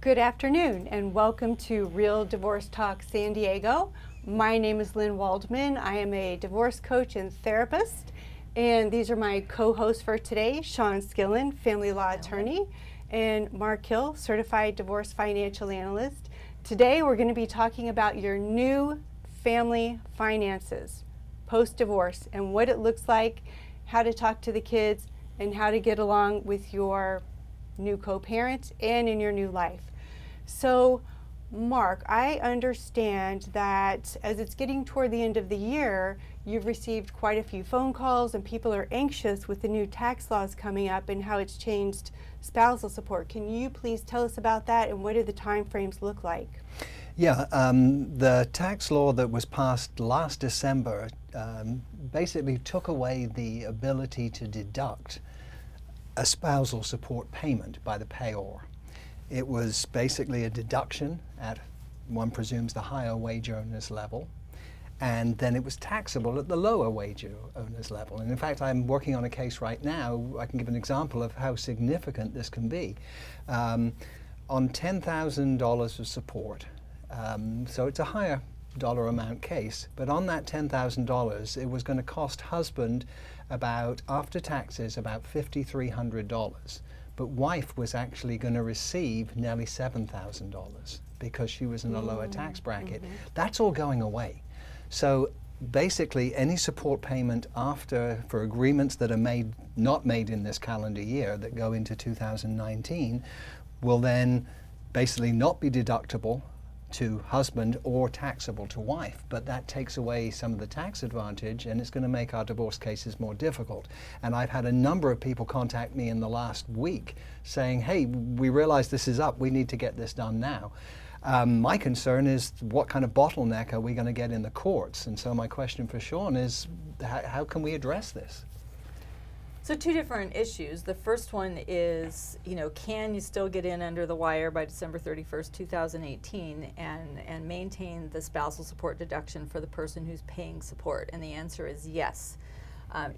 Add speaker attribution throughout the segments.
Speaker 1: Good afternoon and welcome to Real Divorce Talk San Diego. My name is Lynn Waldman. I am a divorce coach and therapist, and these are my co-hosts for today, Shawn Skillin, family law attorney, and Mark Hill, certified divorce financial analyst. Today we're going to be talking about your new family finances post-divorce and what it looks like, how to talk to the kids, and how to get along with your new co-parent and in your new life. So Mark, I understand that as it's getting toward the end of the year, you've received quite a few phone calls and people are anxious with the new tax laws coming up and how it's changed spousal support. Can you please tell us about that and what do the time frames look like?
Speaker 2: Yeah, the tax law that was passed last December basically took away the ability to deduct a spousal support payment by the payor. It was basically a deduction at, one presumes, the higher wage earners level, and then it was taxable at the lower wage earners level. And in fact, I'm working on a case right now. I can give an example of how significant this can be. On $10,000 of support, so it's a higher dollar amount case, but on that $10,000, it was going to cost husband about, after taxes, about $5,300. But wife was actually going to receive nearly $7,000 because she was in a lower tax bracket. That's all going away. So basically, any support payment after, for agreements that are not made in this calendar year that go into 2019, will then basically not be deductible to husband or taxable to wife, but that takes away some of the tax advantage and it's going to make our divorce cases more difficult. And I've had a number of people contact me in the last week saying, hey, we realize this is up, we need to get this done now. My concern is what kind of bottleneck are we going to get in the courts? And so my question for Shawn is, how can we address this?
Speaker 3: So two different issues. The first one is, can you still get in under the wire by December 31st, 2018 and maintain the spousal support deduction for the person who's paying support? And the answer is yes.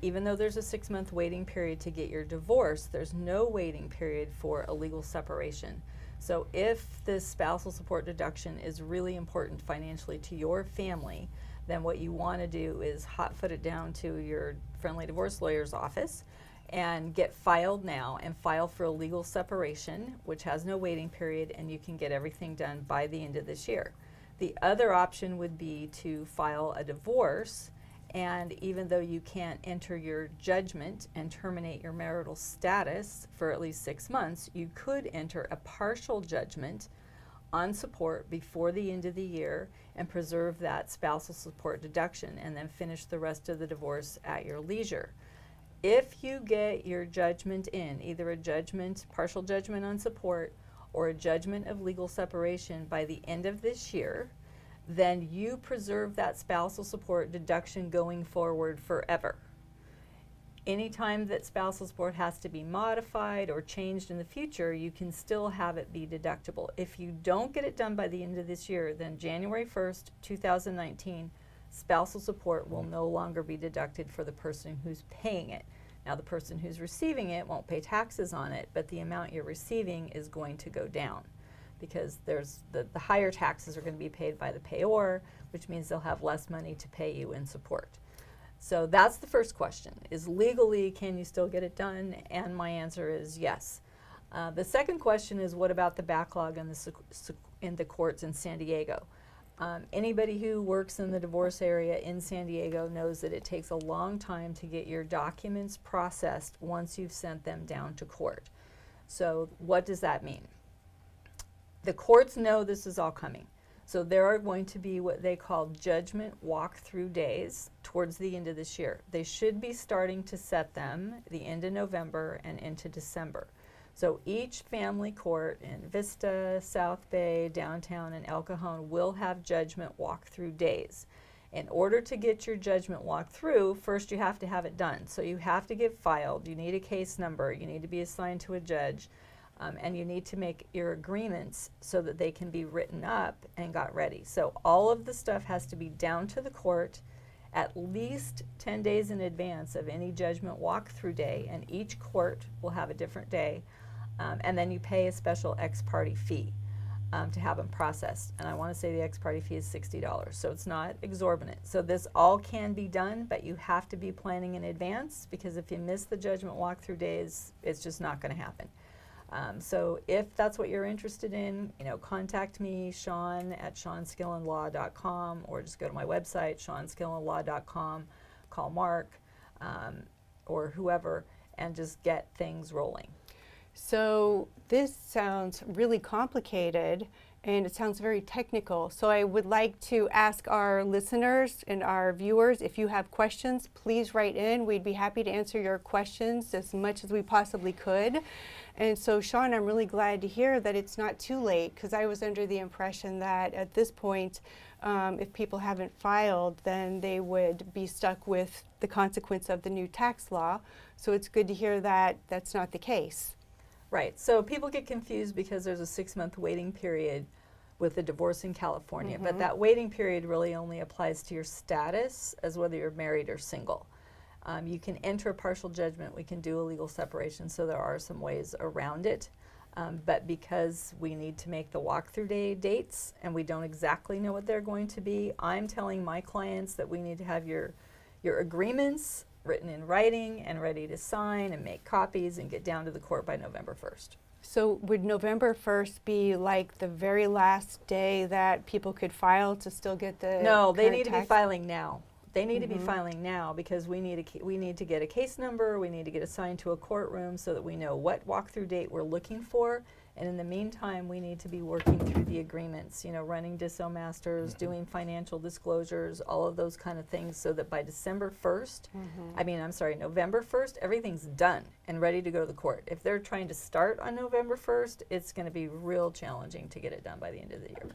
Speaker 3: Even though there's a 6-month waiting period to get your divorce, there's no waiting period for a legal separation. So if this spousal support deduction is really important financially to your family, then what you want to do is hot-foot it down to your friendly divorce lawyer's office and get filed now and file for a legal separation, which has no waiting period, and you can get everything done by the end of this year. The other option would be to file a divorce, and even though you can't enter your judgment and terminate your marital status for at least 6 months, you could enter a partial judgment on support before the end of the year and preserve that spousal support deduction and then finish the rest of the divorce at your leisure. If you get your judgment in, either a judgment, partial judgment on support or a judgment of legal separation by the end of this year, then you preserve that spousal support deduction going forward forever. Anytime that spousal support has to be modified or changed in the future, you can still have it be deductible. If you don't get it done by the end of this year, then January 1st, 2019, spousal support will no longer be deducted for the person who's paying it. Now, the person who's receiving it won't pay taxes on it, but the amount you're receiving is going to go down because there's the higher taxes are going to be paid by the payor, which means they'll have less money to pay you in support. So that's the first question, is legally, can you still get it done? And my answer is yes. The second question is, what about the backlog in the courts in San Diego? Anybody who works in the divorce area in San Diego knows that it takes a long time to get your documents processed once you've sent them down to court. So what does that mean? The courts know this is all coming. So there are going to be what they call judgment walkthrough days towards the end of this year. They should be starting to set them the end of November and into December. So each family court in Vista, South Bay, downtown, and El Cajon will have judgment walkthrough days. In order to get your judgment walked through, first you have to have it done. So you have to get filed, you need a case number, you need to be assigned to a judge, and you need to make your agreements so that they can be written up and got ready. So all of the stuff has to be down to the court at least 10 days in advance of any judgment walkthrough day, and each court will have a different day. And then you pay a special ex parte fee. to have them processed. And I want to say the ex-parte fee is $60, so it's not exorbitant. So this all can be done, but you have to be planning in advance, because if you miss the judgment walkthrough days, it's just not going to happen. So if that's what you're interested in, contact me, Shawn at ShawnSkillinLaw.com, or just go to my website, ShawnSkillinLaw.com, call Mark or whoever, and just get things rolling.
Speaker 1: So this sounds really complicated, and it sounds very technical. So I would like to ask our listeners and our viewers, if you have questions, please write in. We'd be happy to answer your questions as much as we possibly could. And so, Shawn, I'm really glad to hear that it's not too late, because I was under the impression that at this point, if people haven't filed, then they would be stuck with the consequence of the new tax law. So it's good to hear that that's not the case.
Speaker 3: Right. So people get confused because there's a 6-month waiting period with the divorce in California, but that waiting period really only applies to your status as whether you're married or single. You can enter a partial judgment. We can do a legal separation, so there are some ways around it. But because we need to make the walkthrough day dates and we don't exactly know what they're going to be, I'm telling my clients that we need to have your agreements written in writing and ready to sign and make copies and get down to the court by November 1st.
Speaker 1: So would November 1st be like the very last day that people could file to still get the
Speaker 3: No, they
Speaker 1: current
Speaker 3: need to be
Speaker 1: tax?
Speaker 3: filing now. They need to be filing now, because we need to get a case number, we need to get assigned to a courtroom so that we know what walkthrough date we're looking for. And in the meantime, we need to be working through the agreements, running DISO masters, doing financial disclosures, all of those kind of things, so that by December 1st, November 1st, everything's done and ready to go to the court. If they're trying to start on November 1st, it's going to be real challenging to get it done by the end of the year.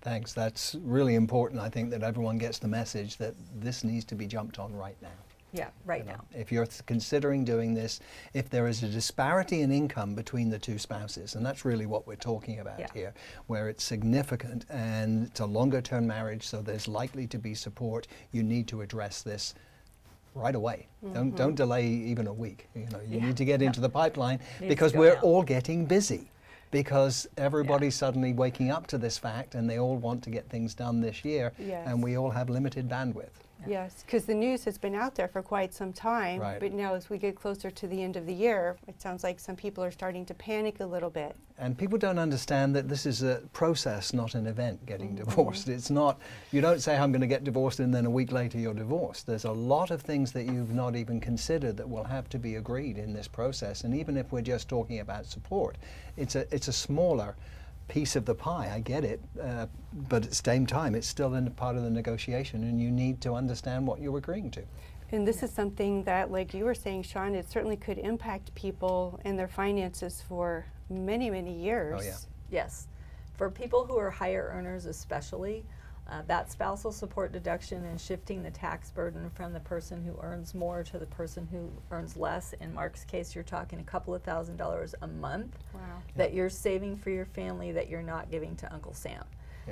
Speaker 2: Thanks. That's really important. I think that everyone gets the message that this needs to be jumped on right now.
Speaker 3: Yeah, right now.
Speaker 2: If you're considering doing this, if there is a disparity in income between the two spouses, and that's really what we're talking about here, where it's significant and it's a longer term marriage, so there's likely to be support, you need to address this right away. Don't delay even a week. You need to get into the pipeline, because we're all getting busy. Because everybody's suddenly waking up to this fact, and they all want to get things done this year, and we all have limited bandwidth.
Speaker 1: Yes, because the news has been out there for quite some time, but now as we get closer to the end of the year, it sounds like some people are starting to panic a little bit.
Speaker 2: And people don't understand that this is a process, not an event, getting divorced. It's not, you don't say, I'm going to get divorced, and then a week later you're divorced. There's a lot of things that you've not even considered that will have to be agreed in this process. And even if we're just talking about support, it's a smaller piece of the pie. I get it, but at the same time, it's still in part of the negotiation, and you need to understand what you're agreeing to.
Speaker 1: And this is something that, like you were saying, Shawn, it certainly could impact people and their finances for many, many years.
Speaker 2: Oh, yeah.
Speaker 3: Yes. For people who are higher earners especially, that spousal support deduction and shifting the tax burden from the person who earns more to the person who earns less. In Mark's case, you're talking a couple of $1,000s a month that you're saving for your family that you're not giving to Uncle Sam.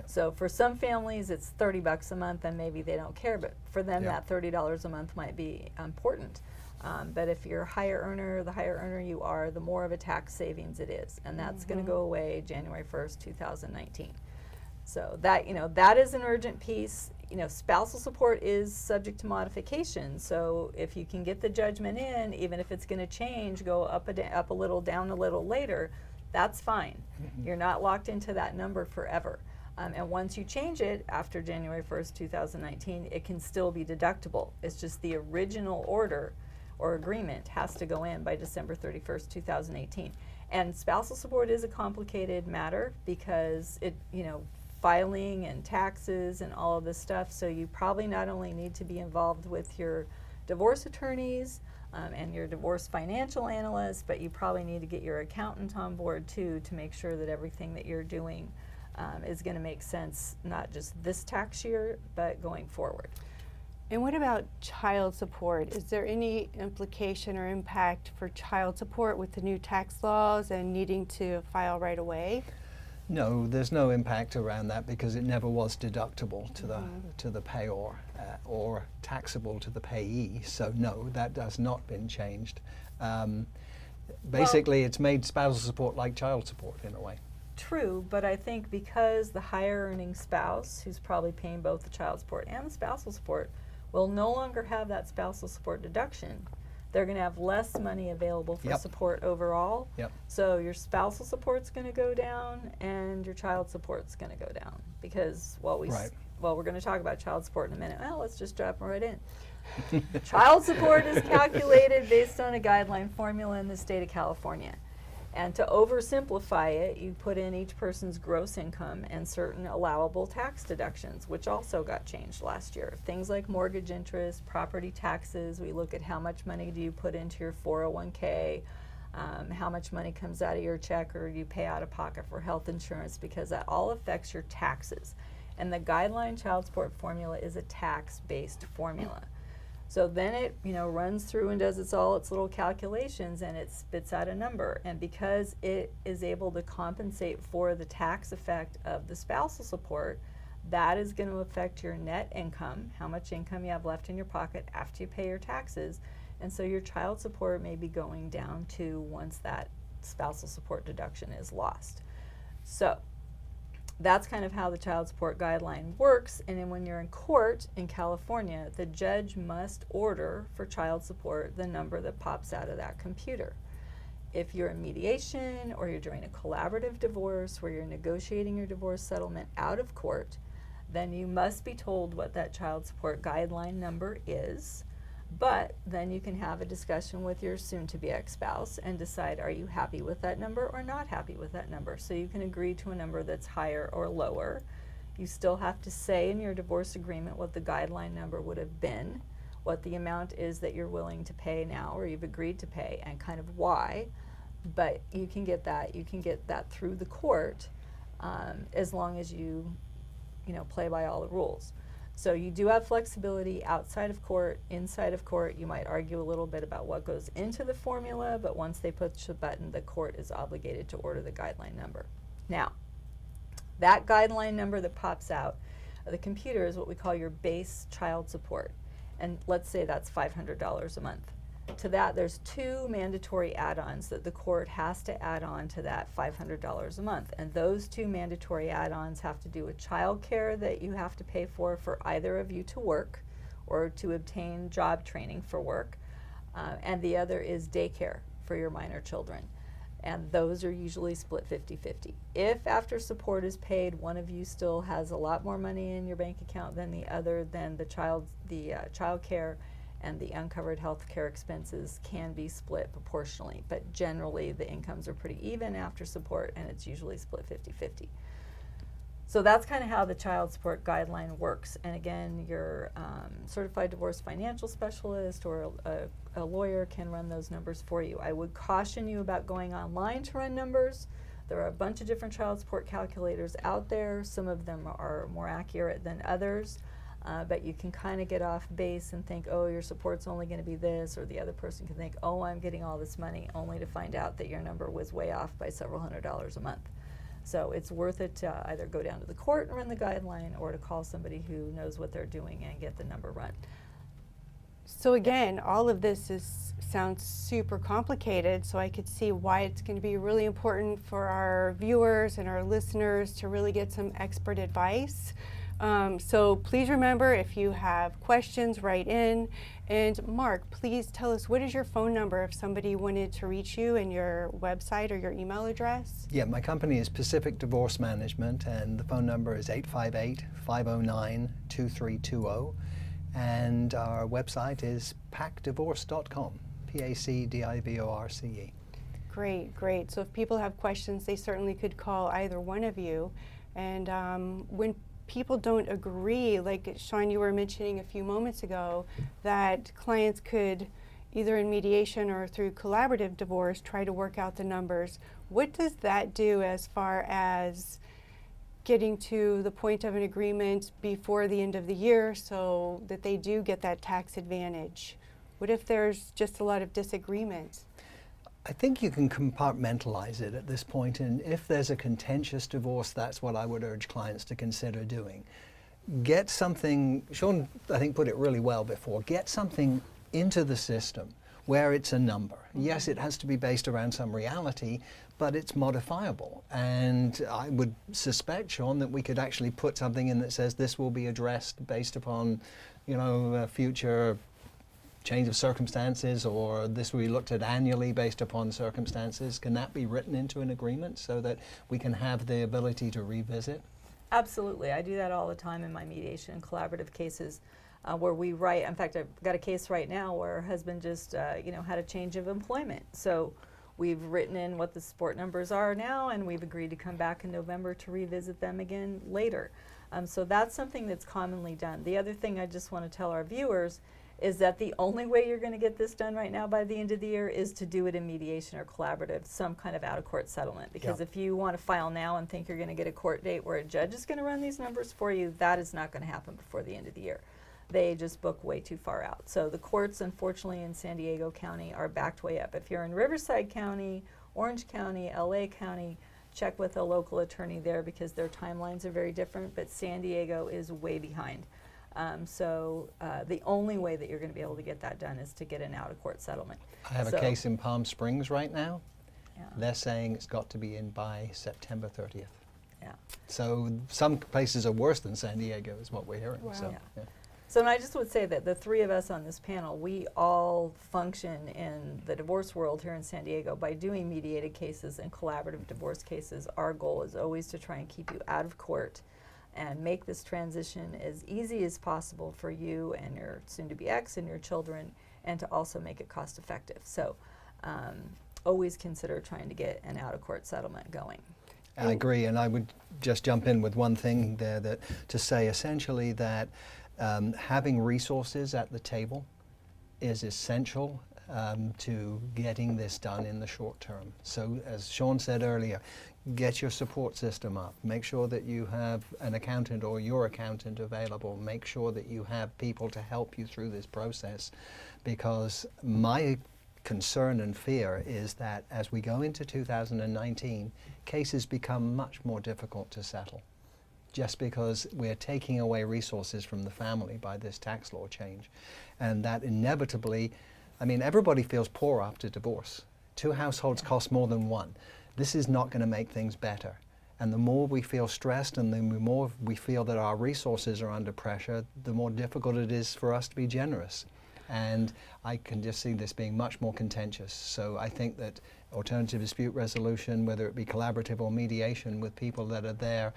Speaker 3: So for some families, it's $30 a month, and maybe they don't care, but for them, that $30 a month might be important. But if you're a higher earner, the higher earner you are, the more of a tax savings it is, and that's going to go away January 1st, 2019. So that, that is an urgent piece. Spousal support is subject to modification. So if you can get the judgment in, even if it's going to change, go up a little, down a little later, that's fine. You're not locked into that number forever. And once you change it after January 1st, 2019, it can still be deductible. It's just the original order or agreement has to go in by December 31st, 2018. And spousal support is a complicated matter, because it, filing and taxes and all of this stuff. So you probably not only need to be involved with your divorce attorneys and your divorce financial analyst, but you probably need to get your accountant on board too, to make sure that everything that you're doing is going to make sense, not just this tax year, but going forward.
Speaker 1: And what about child support? Is there any implication or impact for child support with the new tax laws and needing to file right away?
Speaker 2: No, there's no impact around that, because it never was deductible to the payor or taxable to the payee. So no, that has not been changed. Basically, it's made spousal support like child support in a way.
Speaker 3: true, but I think because the higher earning spouse, who's probably paying both the child support and the spousal support, will no longer have that spousal support deduction, they're going to have less money available for
Speaker 2: Yep.
Speaker 3: support overall.
Speaker 2: Yep.
Speaker 3: So your spousal support's going to go down and your child support's going to go down because, well,
Speaker 2: Right.
Speaker 3: we're going to talk about child support in a minute. Well, let's just drop right in. Child support is calculated based on a guideline formula in the state of California. And to oversimplify it, you put in each person's gross income and certain allowable tax deductions, which also got changed last year. Things like mortgage interest, property taxes, we look at how much money do you put into your 401k, how much money comes out of your check or you pay out of pocket for health insurance, because that all affects your taxes. And the guideline child support formula is a tax-based formula. So then it, runs through and does its little calculations and it spits out a number. And because it is able to compensate for the tax effect of the spousal support, that is going to affect your net income, how much income you have left in your pocket after you pay your taxes. And so your child support may be going down too once that spousal support deduction is lost. So that's kind of how the child support guideline works. And then when you're in court in California, the judge must order for child support the number that pops out of that computer. If you're in mediation or you're doing a collaborative divorce where you're negotiating your divorce settlement out of court, then you must be told what that child support guideline number is. But then you can have a discussion with your soon-to-be ex-spouse and decide, are you happy with that number or not happy with that number? So you can agree to a number that's higher or lower. You still have to say in your divorce agreement what the guideline number would have been, what the amount is that you're willing to pay now or you've agreed to pay, and kind of why. But you can get that through the court as long as you play by all the rules. So you do have flexibility outside of court. Inside of court, you might argue a little bit about what goes into the formula, but once they push the button, the court is obligated to order the guideline number. Now, that guideline number that pops out of the computer is what we call your base child support. And let's say that's $500 a month. To that, there's two mandatory add-ons that the court has to add on to that $500 a month. And those two mandatory add-ons have to do with child care that you have to pay for either of you to work or to obtain job training for work. And the other is daycare for your minor children. And those are usually split 50-50. If after support is paid, one of you still has a lot more money in your bank account than the other, then the child care and the uncovered health care expenses can be split proportionally. But generally, the incomes are pretty even after support, and it's usually split 50-50. So that's kind of how the child support guideline works. And again, your certified divorce financial specialist or a lawyer can run those numbers for you. I would caution you about going online to run numbers. There are a bunch of different child support calculators out there. Some of them are more accurate than others. But you can kind of get off base and think, oh, your support's only going to be this, or the other person can think, oh, I'm getting all this money, only to find out that your number was way off by several $100s a month. So it's worth it to either go down to the court and run the guideline or to call somebody who knows what they're doing and get the number run.
Speaker 1: So again, all of this sounds super complicated, so I could see why it's going to be really important for our viewers and our listeners to really get some expert advice. So please remember, if you have questions, write in. And Mark, please tell us, what is your phone number if somebody wanted to reach you, and your website or your email address?
Speaker 2: Yeah, my company is Pacific Divorce Management, and the phone number is 858-509-2320. And our website is pacdivorce.com, PACDIVORCE.
Speaker 1: Great, great. So if people have questions, they certainly could call either one of you. And when people don't agree, like Shawn, you were mentioning a few moments ago, that clients could, either in mediation or through collaborative divorce, try to work out the numbers. What does that do as far as getting to the point of an agreement before the end of the year so that they do get that tax advantage? What if there's just a lot of disagreement?
Speaker 2: I think you can compartmentalize it at this point, and if there's a contentious divorce, that's what I would urge clients to consider doing. Get something, Shawn I think put it really well before, get something into the system where it's a number. Yes, it has to be based around some reality, but it's modifiable. And I would suspect, Shawn, that we could actually put something in that says this will be addressed based upon, future change of circumstances, or this will be looked at annually based upon circumstances. Can that be written into an agreement so that we can have the ability to revisit?
Speaker 3: Absolutely. I do that all the time in my mediation and collaborative cases where we write. In fact, I've got a case right now where her husband just had a change of employment. So we've written in what the support numbers are now, and we've agreed to come back in November to revisit them again later. So that's something that's commonly done. The other thing I just want to tell our viewers is that the only way you're going to get this done right now by the end of the year is to do it in mediation or collaborative, some kind of out-of-court settlement. Because if you want to file now and think you're going to get a court date where a judge is going to run these numbers for you, that is not going to happen before the end of the year. They just book way too far out. So the courts, unfortunately, in San Diego County are backed way up. If you're in Riverside County, Orange County, LA County, check with a local attorney there because their timelines are very different, but San Diego is way behind. The only way that you're going to be able to get that done is to get an out-of-court settlement.
Speaker 2: I have a case in Palm Springs right now.
Speaker 3: Yeah.
Speaker 2: They're saying it's got to be in by September 30th.
Speaker 3: Yeah.
Speaker 2: So some places are worse than San Diego is what we're hearing.
Speaker 1: Wow.
Speaker 2: So,
Speaker 3: Yeah.
Speaker 2: yeah.
Speaker 3: So and I just would say that the three of us on this panel, we all function in the divorce world here in San Diego by doing mediated cases and collaborative divorce cases. Our goal is always to try and keep you out of court and make this transition as easy as possible for you and your soon-to-be ex and your children, and to also make it cost-effective. So always consider trying to get an out-of-court settlement going.
Speaker 2: I agree, and I would just jump in with one thing there, that to say essentially that having resources at the table is essential to getting this done in the short term. So as Shawn said earlier, get your support system up. Make sure that you have an accountant or your accountant available. Make sure that you have people to help you through this process, because my concern and fear is that as we go into 2019, cases become much more difficult to settle, just because we're taking away resources from the family by this tax law change. And that inevitably, everybody feels poor after divorce. Two households cost more than one. This is not going to make things better. And the more we feel stressed and the more we feel that our resources are under pressure, the more difficult it is for us to be generous. And I can just see this being much more contentious. So I think that alternative dispute resolution, whether it be collaborative or mediation with people that are there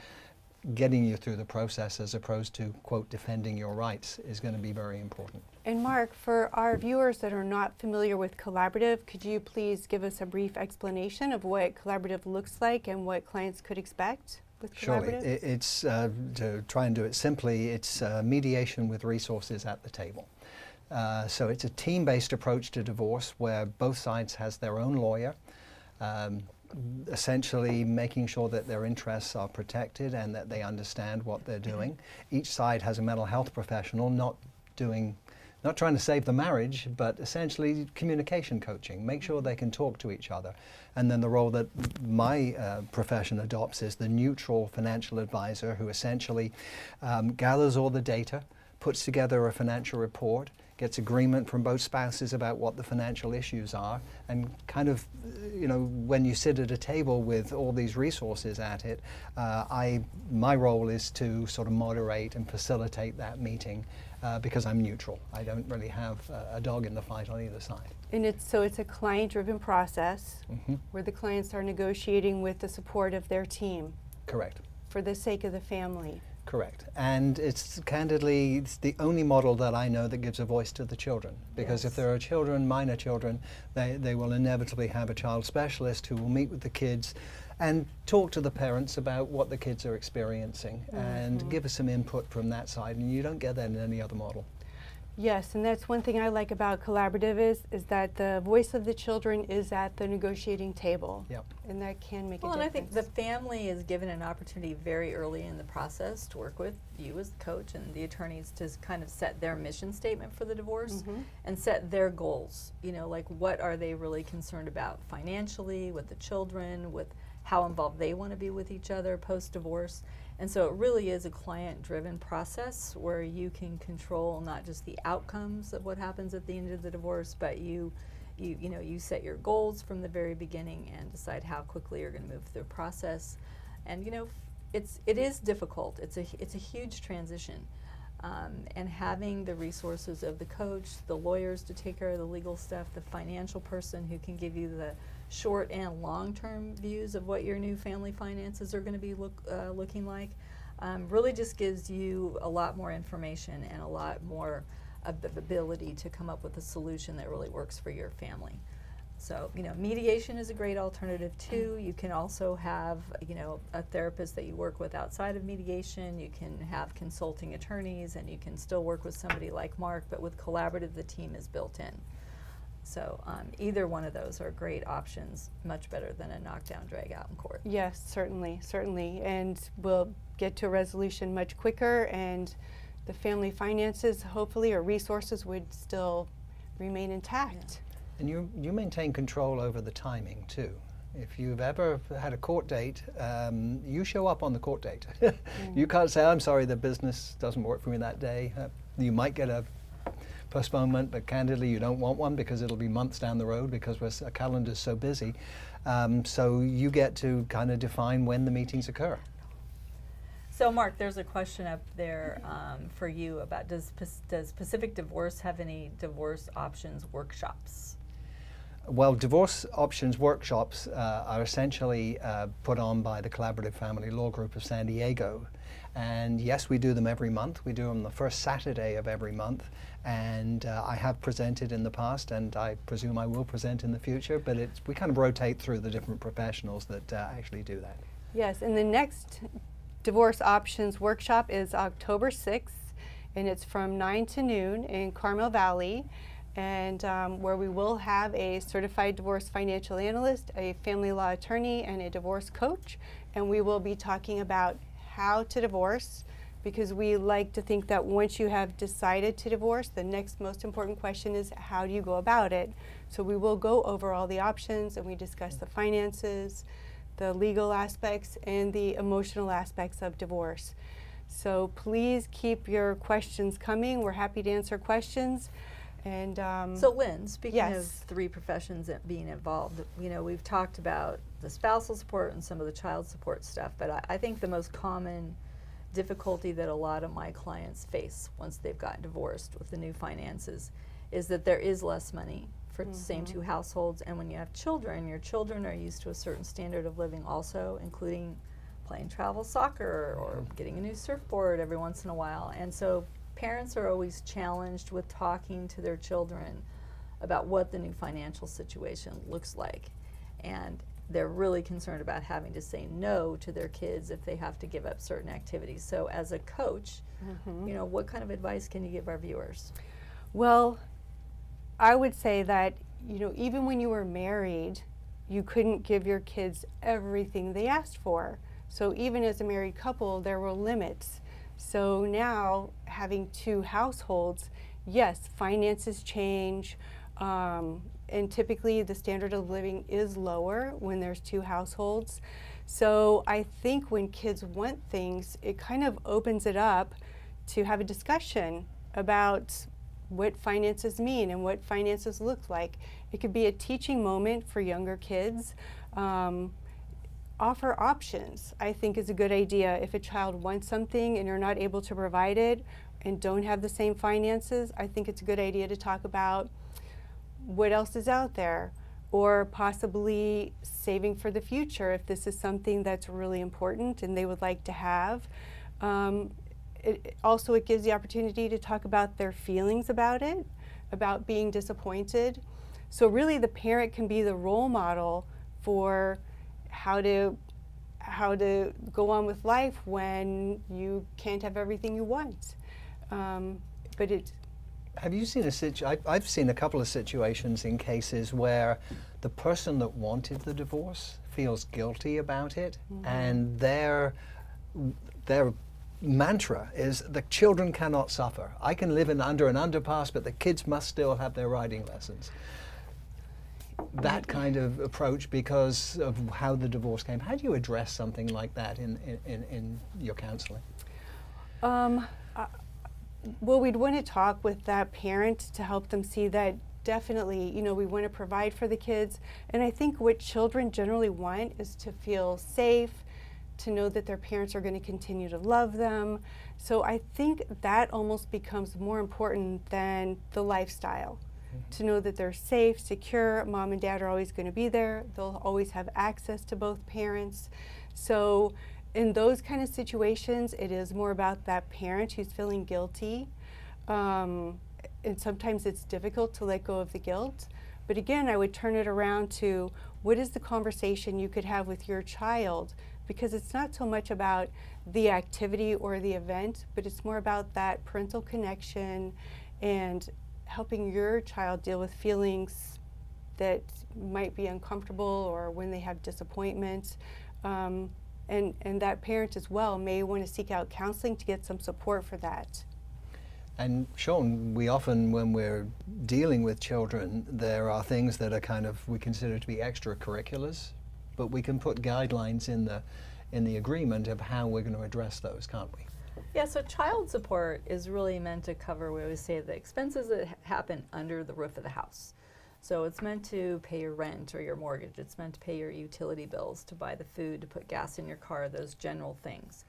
Speaker 2: getting you through the process as opposed to, quote, defending your rights, is going to be very important.
Speaker 1: And Mark, for our viewers that are not familiar with collaborative, could you please give us a brief explanation of what collaborative looks like and what clients could expect with collaborative?
Speaker 2: Surely. It's, to try and do it simply, it's mediation with resources at the table. So it's a team-based approach to divorce where both sides has their own lawyer, essentially making sure that their interests are protected and that they understand what they're doing. Each side has a mental health professional, not trying to save the marriage, but essentially communication coaching, make sure they can talk to each other. And then the role that my profession adopts is the neutral financial advisor, who essentially gathers all the data, puts together a financial report, gets agreement from both spouses about what the financial issues are, and kind of, when you sit at a table with all these resources at it, my role is to sort of moderate and facilitate that meeting because I'm neutral. I don't really have a dog in the fight on either side.
Speaker 1: And it's a client-driven process where the clients are negotiating with the support of their team.
Speaker 2: Correct.
Speaker 1: For the sake of the family.
Speaker 2: Correct. And it's candidly, it's the only model that I know that gives a voice to the children. Because if there are children, minor children, they will inevitably have a child specialist who will meet with the kids and talk to the parents about what the kids are experiencing and give us some input from that side. And you don't get that in any other model.
Speaker 1: Yes, and that's one thing I like about collaborative is that the voice of the children is at the negotiating table.
Speaker 2: Yep.
Speaker 1: And that can make a
Speaker 3: Well,
Speaker 1: difference.
Speaker 3: and I think the family is given an opportunity very early in the process to work with you as the coach and the attorneys to kind of set their mission statement for the divorce and set their goals. Like what are they really concerned about financially, with the children, with how involved they want to be with each other post-divorce. And so it really is a client-driven process where you can control not just the outcomes of what happens at the end of the divorce, but you set your goals from the very beginning and decide how quickly you're going to move through the process. And it is difficult. It's a huge transition. And having the resources of the coach, the lawyers to take care of the legal stuff, the financial person who can give you the short and long-term views of what your new family finances are going to be looking like, really just gives you a lot more information and a lot more ability to come up with a solution that really works for your family. So, mediation is a great alternative too. You can also have, a therapist that you work with outside of mediation. You can have consulting attorneys, and you can still work with somebody like Mark, but with collaborative, the team is built in. So either one of those are great options, much better than a knockdown drag out in court.
Speaker 1: Yes, certainly. And we'll get to a resolution much quicker, and the family finances, hopefully, or resources would still remain intact.
Speaker 2: And you maintain control over the timing too. If you've ever had a court date, you show up on the court date. You can't say, I'm sorry, the business doesn't work for me that day. You might get a postponement, but candidly you don't want one because it'll be months down the road because our calendar's so busy. So you get to kind of define when the meetings occur.
Speaker 3: So Mark, there's a question up there for you about does Pacific Divorce have any divorce options workshops?
Speaker 2: Well, divorce options workshops are essentially put on by the Collaborative Family Law Group of San Diego. And yes, we do them every month. We do them the first Saturday of every month. And I have presented in the past, and I presume I will present in the future, but we kind of rotate through the different professionals that actually do that.
Speaker 1: Yes, and the next divorce options workshop is October 6th, and it's from 9 to noon in Carmel Valley. And where we will have a certified divorce financial analyst, a family law attorney, and a divorce coach. And we will be talking about how to divorce, because we like to think that once you have decided to divorce, the next most important question is how do you go about it? So we will go over all the options, and we discuss the finances, the legal aspects, and the emotional aspects of divorce. So please keep your questions coming. We're happy to answer questions. And
Speaker 3: so Lynn, speaking
Speaker 1: yes.
Speaker 3: of three professions being involved, we've talked about the spousal support and some of the child support stuff, but I think the most common difficulty that a lot of my clients face once they've gotten divorced with the new finances is that there is less money for the same two households, and when you have children, your children are used to a certain standard of living also, including playing travel soccer or getting a new surfboard every once in a while. And so parents are always challenged with talking to their children about what the new financial situation looks like. And they're really concerned about having to say no to their kids if they have to give up certain activities. So as a coach, what kind of advice can you give our viewers?
Speaker 1: Well, I would say that, even when you were married, you couldn't give your kids everything they asked for. So even as a married couple, there were limits. So now, having two households, yes, finances change, and typically the standard of living is lower when there's two households. So I think when kids want things, it kind of opens it up to have a discussion about what finances mean and what finances look like. It could be a teaching moment for younger kids. Offer options, I think, is a good idea. If a child wants something and you're not able to provide it and don't have the same finances, I think it's a good idea to talk about what else is out there, or possibly saving for the future if this is something that's really important and they would like to have. It gives the opportunity to talk about their feelings about it, about being disappointed. So really the parent can be the role model for how to go on with life when you can't have everything you want.
Speaker 2: Have you seen I've seen a couple of situations in cases where the person that wanted the divorce feels guilty about it, and their mantra is the children cannot suffer. I can live under an underpass, but the kids must still have their riding lessons. that kind of approach because of how the divorce came. How do you address something like that in your counseling?
Speaker 1: Well, we'd want to talk with that parent to help them see that definitely, we want to provide for the kids. And I think what children generally want is to feel safe, to know that their parents are going to continue to love them. So I think that almost becomes more important than the lifestyle. To know that they're safe, secure, mom and dad are always going to be there. They'll always have access to both parents. So in those kind of situations, it is more about that parent who's feeling guilty. And sometimes it's difficult to let go of the guilt. But again, I would turn it around to what is the conversation you could have with your child? Because it's not so much about the activity or the event, but it's more about that parental connection and helping your child deal with feelings that might be uncomfortable or when they have disappointment. And that parent as well may want to seek out counseling to get some support for that.
Speaker 2: And Shawn, we often, when we're dealing with children, there are things that are we consider to be extracurriculars, but we can put guidelines in the agreement of how we're going to address those, can't we?
Speaker 3: Yeah, so child support is really meant to cover, we always say, the expenses that happen under the roof of the house. So it's meant to pay your rent or your mortgage. It's meant to pay your utility bills, to buy the food, to put gas in your car, those general things.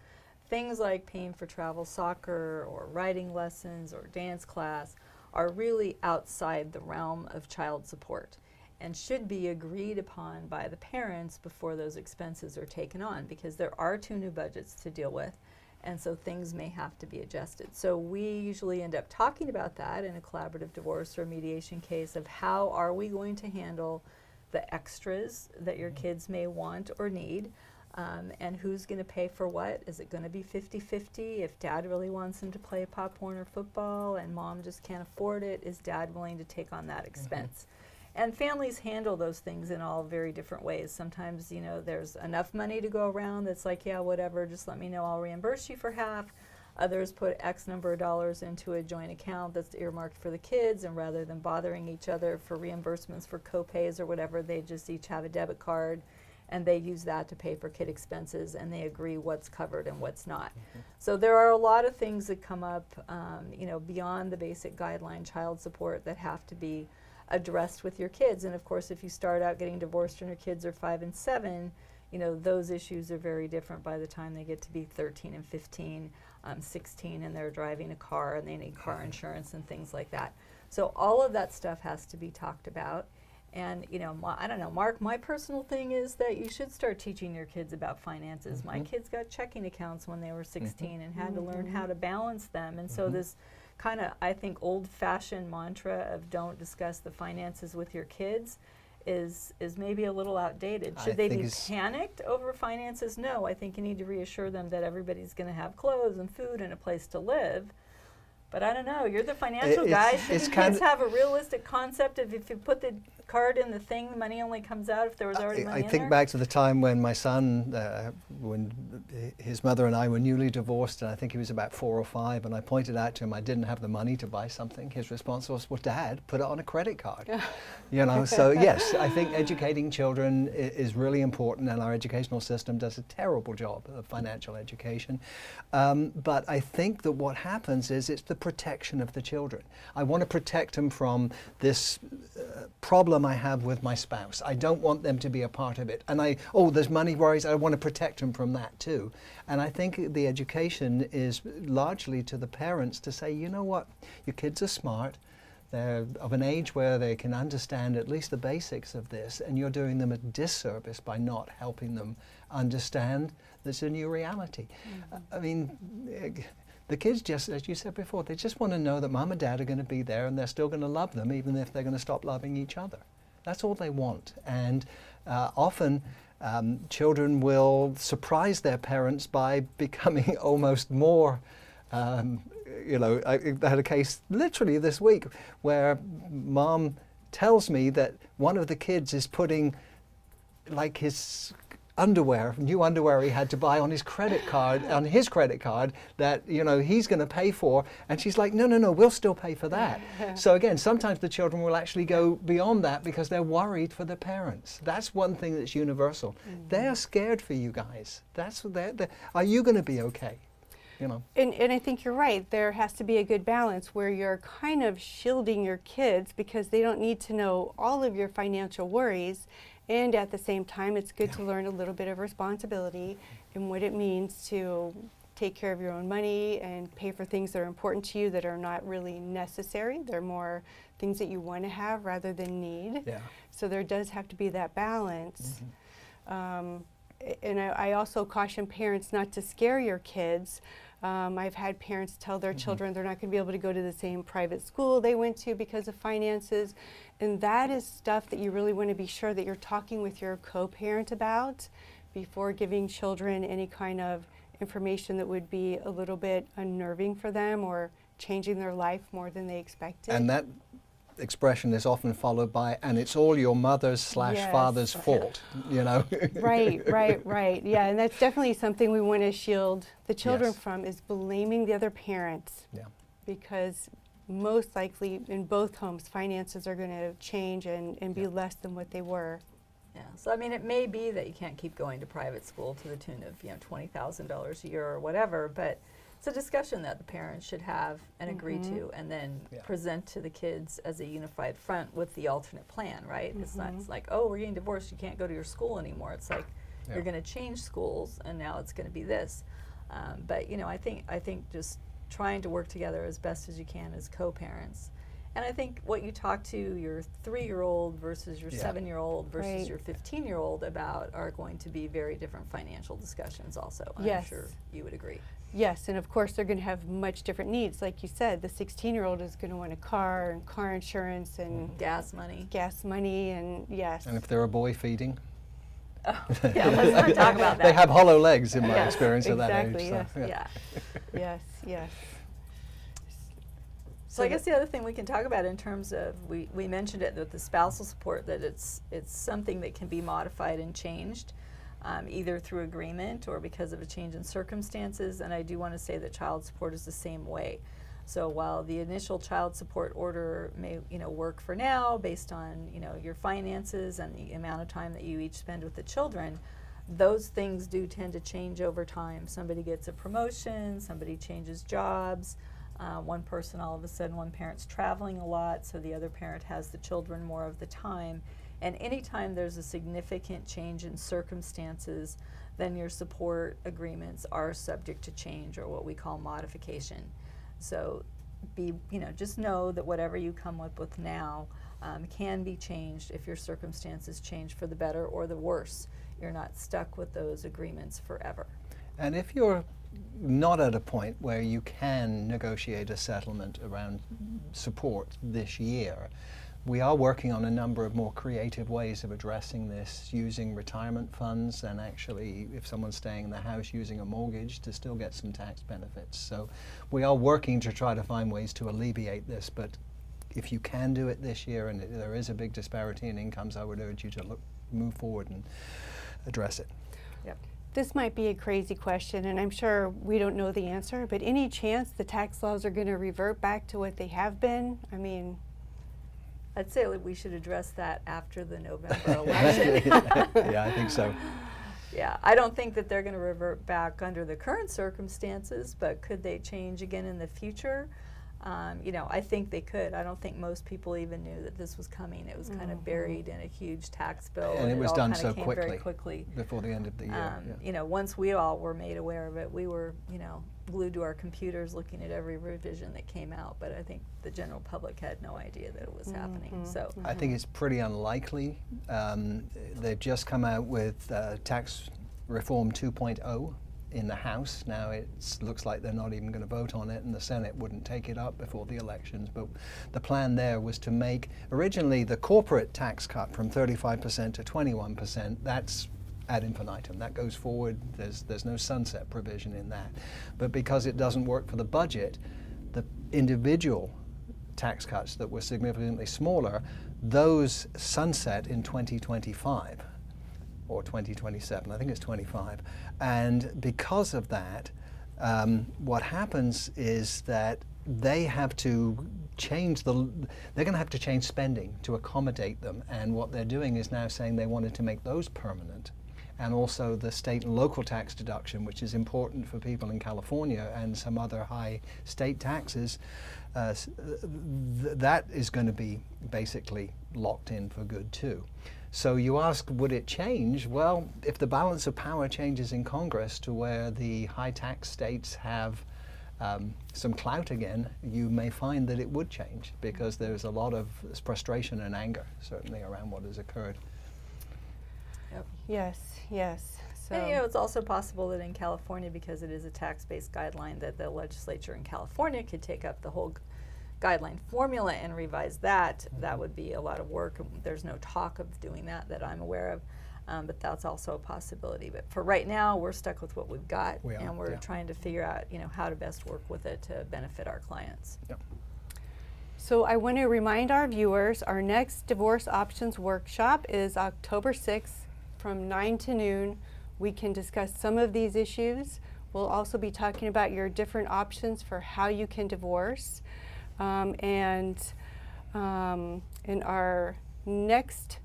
Speaker 3: Things like paying for travel soccer or writing lessons or dance class are really outside the realm of child support and should be agreed upon by the parents before those expenses are taken on, because there are 2 new budgets to deal with, and so things may have to be adjusted. So we usually end up talking about that in a collaborative divorce or mediation case of how are we going to handle the extras that your kids may want or need, and who's going to pay for what. Is it going to be 50-50? If dad really wants them to play pop-corn or football and mom just can't afford it, is dad willing to take on that expense? And families handle those things in all very different ways. Sometimes, there's enough money to go around that's like, yeah, whatever, just let me know, I'll reimburse you for half. Others put X number of dollars into a joint account that's earmarked for the kids, and rather than bothering each other for reimbursements for co-pays or whatever, they just each have a debit card, and they use that to pay for kid expenses, and they agree what's covered and what's not. So there are a lot of things that come up, beyond the basic guideline child support that have to be addressed with your kids. And of course, if you start out getting divorced and your kids are 5 and 7, those issues are very different by the time they get to be 13 and 15, 16, and they're driving a car and they need car insurance and things like that. So all of that stuff has to be talked about. And I don't know, Mark, my personal thing is that you should start teaching your kids about finances. My kids got checking accounts when they were 16 and had to learn how to balance them. And so this kind of, I think, old-fashioned mantra of don't discuss the finances with your kids is maybe a little outdated. Should they be panicked over finances? No, I think you need to reassure them that everybody's going to have clothes and food and a place to live. But I don't know, you're the financial guy. Should your kids have a realistic concept of if you put the card in the thing, the money only comes out if there was already money in there?
Speaker 2: I think back to the time when my son, when his mother and I were newly divorced, and I think he was about 4 or 5, and I pointed out to him I didn't have the money to buy something. His response was, well, Dad, put it on a credit card. So yes, I think educating children is really important, and our educational system does a terrible job of financial education. But I think that what happens is it's the protection of the children. I want to protect them from this problem I have with my spouse. I don't want them to be a part of it. And there's money worries, I want to protect them from that too. And I think the education is largely to the parents to say, you know what, your kids are smart, they're of an age where they can understand at least the basics of this, and you're doing them a disservice by not helping them understand there's a new reality. I mean, the kids just, as you said before, they just want to know that mom and dad are going to be there and they're still going to love them even if they're going to stop loving each other. That's all they want. And often children will surprise their parents by becoming almost more, I had a case literally this week where mom tells me that one of the kids is putting like his underwear, new underwear he had to buy on his credit card, that, you know, he's going to pay for. And she's like, no, we'll still pay for that. So again, sometimes the children will actually go beyond that because they're worried for the parents. That's one thing that's universal. They're scared for you guys. Are you going to be okay? You know.
Speaker 1: And I think you're right. There has to be a good balance where you're kind of shielding your kids because they don't need to know all of your financial worries. And at the same time, it's good to learn a little bit of responsibility and what it means to take care of your own money and pay for things that are important to you that are not really necessary. They're more things that you want to have rather than need.
Speaker 2: Yeah.
Speaker 1: So there does have to be that balance. And I also caution parents not to scare your kids. I've had parents tell their children they're not going to be able to go to the same private school they went to because of finances. And that is stuff that you really want to be sure that you're talking with your co-parent about before giving children any kind of information that would be a little bit unnerving for them or changing their life more than they expected.
Speaker 2: And that expression is often followed by, and it's all your mother's / father's fault, you know.
Speaker 1: Right. Yeah, and that's definitely something we want to shield the children from, is blaming the other parents.
Speaker 2: Yeah.
Speaker 1: Because most likely in both homes, finances are going to change and be less than what they were.
Speaker 3: Yeah, so I mean, it may be that you can't keep going to private school to the tune of, you know, $20,000 a year or whatever, but it's a discussion that the parents should have and agree to, and then present to the kids as a unified front with the alternate plan, right? It's not like, oh, we're getting divorced, you can't go to your school anymore. It's like, you're going to change schools, and now it's going to be this. But you know, I think just trying to work together as best as you can as co-parents. And I think what you talk to your 3-year-old versus your 7-year-old versus your 15-year-old about are going to be very different financial discussions also. I'm sure you would agree.
Speaker 1: Yes, and of course they're going to have much different needs. Like you said, the 16-year-old is going to want a car and car insurance and
Speaker 3: gas money.
Speaker 1: And
Speaker 2: And if they're a boy feeding.
Speaker 3: Oh, yeah, let's not talk about that.
Speaker 2: They have hollow legs in my experience at that age.
Speaker 1: Yes.
Speaker 3: So I guess the other thing we can talk about in terms of, we mentioned it with the spousal support, that it's something that can be modified and changed, either through agreement or because of a change in circumstances. And I do want to say that child support is the same way. So while the initial child support order may, you know, work for now based on, you know, your finances and the amount of time that you each spend with the children, those things do tend to change over time. Somebody gets a promotion, somebody changes jobs. One person, all of a sudden, one parent's traveling a lot, so the other parent has the children more of the time. And anytime there's a significant change in circumstances, then your support agreements are subject to change, or what we call modification. So just know that whatever you come up with now can be changed if your circumstances change for the better or the worse. You're not stuck with those agreements forever.
Speaker 2: And if you're not at a point where you can negotiate a settlement around support this year, we are working on a number of more creative ways of addressing this, using retirement funds, and actually, if someone's staying in the house, using a mortgage to still get some tax benefits. So we are working to try to find ways to alleviate this, but if you can do it this year and there is a big disparity in incomes, I would urge you to move forward and address it.
Speaker 3: Yep.
Speaker 1: This might be a crazy question, and I'm sure we don't know the answer, but any chance the tax laws are going to revert back to what they have been? I mean,
Speaker 3: I'd say we should address that after the November election.
Speaker 2: Yeah, I think so.
Speaker 3: Yeah, I don't think that they're going to revert back under the current circumstances, but could they change again in the future? I think they could. I don't think most people even knew that this was coming. It was kind of buried in a huge tax bill,
Speaker 2: and it was done so
Speaker 3: very quickly
Speaker 2: before the end of the year.
Speaker 3: Once we all were made aware of it, we were, glued to our computers looking at every revision that came out. But I think the general public had no idea that it was happening. So
Speaker 2: I think it's pretty unlikely. They've just come out with tax reform 2.0. in the House. Now it looks like they're not even going to vote on it, and the Senate wouldn't take it up before the elections. But the plan there was to make originally the corporate tax cut from 35% to 21%. That's ad infinitum. That goes forward. There's no sunset provision in that. But because it doesn't work for the budget, the individual tax cuts that were significantly smaller, those sunset in 2025. or 2027. I think it's 25. And because of that, what happens is that they have to change they're going to have to change spending to accommodate them. And what they're doing is now saying they wanted to make those permanent. And also the state and local tax deduction, which is important for people in California and some other high state taxes, that is going to be basically locked in for good too. So you ask, would it change? Well, if the balance of power changes in Congress to where the high tax states have some clout again, you may find that it would change, because there's a lot of frustration and anger, certainly, around what has occurred.
Speaker 3: Yep.
Speaker 1: Yes, yes. So
Speaker 3: And, you know, it's also possible that in California, because it is a tax-based guideline, that the legislature in California could take up the whole guideline formula and revise that. That would be a lot of work. There's no talk of doing that I'm aware of, but that's also a possibility. But for right now, we're stuck with what we've got, and we're trying to figure out, you know, how to best work with it to benefit our clients.
Speaker 2: Yep.
Speaker 1: So I want to remind our viewers, our next divorce options workshop is October 6th from 9 to noon. We can discuss some of these issues. We'll also be talking about your different options for how you can divorce. And our next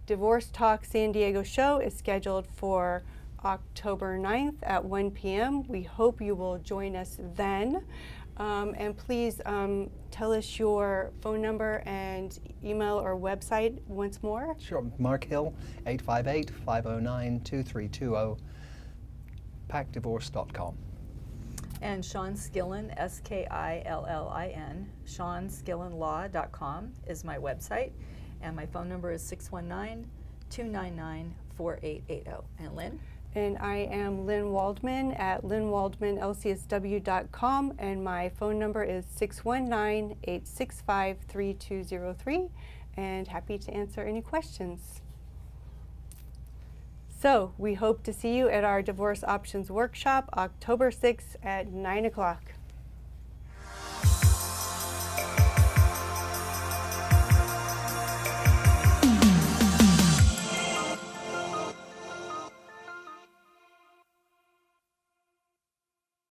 Speaker 1: Divorce Talk San Diego show is scheduled for October 9th at 1 p.m. We hope you will join us then. And please tell us your phone number and email or website once more.
Speaker 2: Sure. Mark Hill, 858-509-2320, pacdivorce.com.
Speaker 3: And Shawn Skillin, S-K-I-L-L-I-N, ShawnSkillinLaw.com is my website. And my phone number is 619-299-4880. And Lynn?
Speaker 1: And I am Lynn Waldman at lynnwaldmanlcsw.com, and my phone number is 619-865-3203, and happy to answer any questions. So we hope to see you at our Divorce Options Workshop October 6th at 9 o'clock.